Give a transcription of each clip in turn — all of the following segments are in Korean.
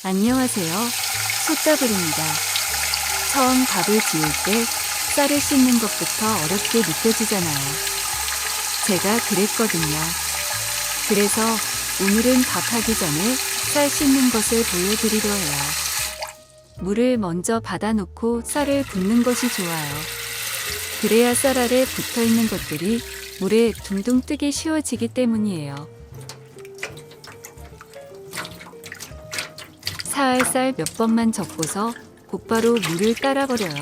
안녕하세요. 솥다블입니다. 처음 밥을 지을 때 쌀을 씻는 것부터 어렵게 느껴지잖아요. 제가 그랬거든요. 그래서 오늘은 밥하기 전에 쌀 씻는 것을 보여드리려 해요. 물을 먼저 받아놓고 쌀을 붓는 것이 좋아요. 그래야 쌀 아래 붙어있는 것들이 물에 둥둥 뜨기 쉬워지기 때문이에요. 살살 몇 번만 적고서 곧바로 물을 따라버려요.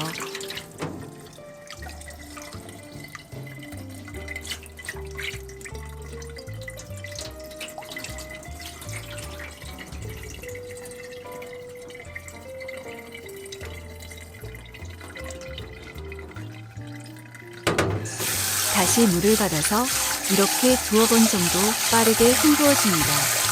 다시 물을 받아서 이렇게 두어 번 정도 빠르게 헹구어줍니다.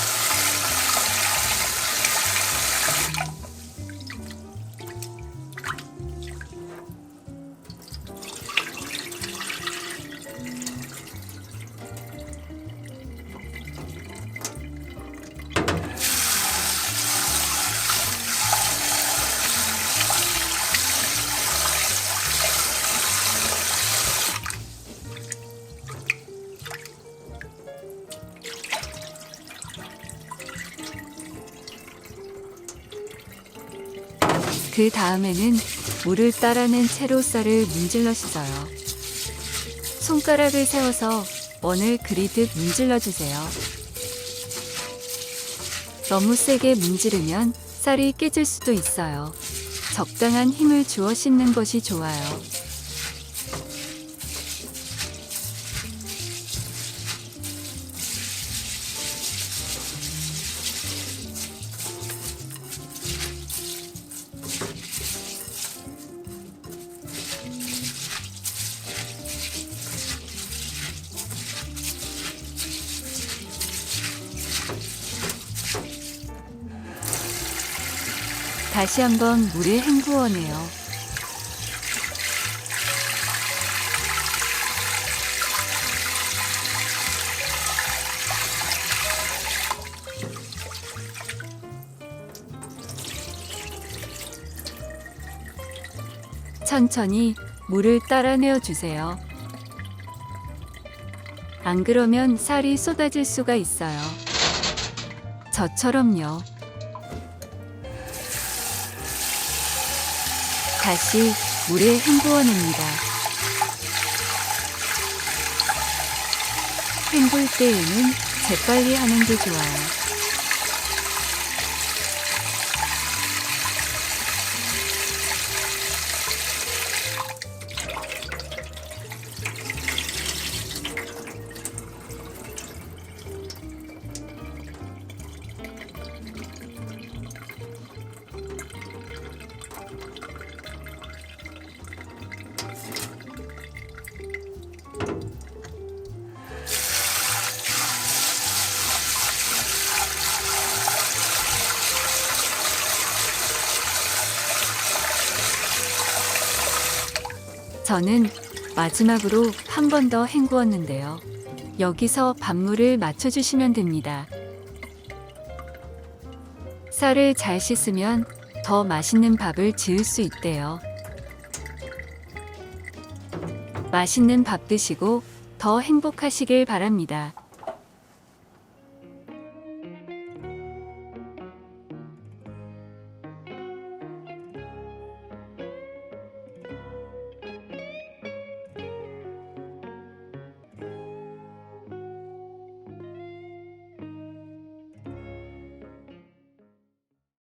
그 다음에는 물을 따라낸 채로 쌀을 문질러 씻어요. 손가락을 세워서 원을 그리듯 문질러 주세요. 너무 세게 문지르면 쌀이 깨질 수도 있어요. 적당한 힘을 주어 씻는 것이 좋아요. 다시 한번 물에 헹구어내요. 천천히 물을 따라 내어주세요. 안 그러면 쌀이 쏟아질 수가 있어요. 저처럼요. 다시 물에 헹구어냅니다. 헹굴 때에는 재빨리 하는 게 좋아요. 저는 마지막으로 한 번 더 헹구었는데요. 여기서 밥물을 맞춰주시면 됩니다. 쌀을 잘 씻으면 더 맛있는 밥을 지을 수 있대요. 맛있는 밥 드시고 더 행복하시길 바랍니다.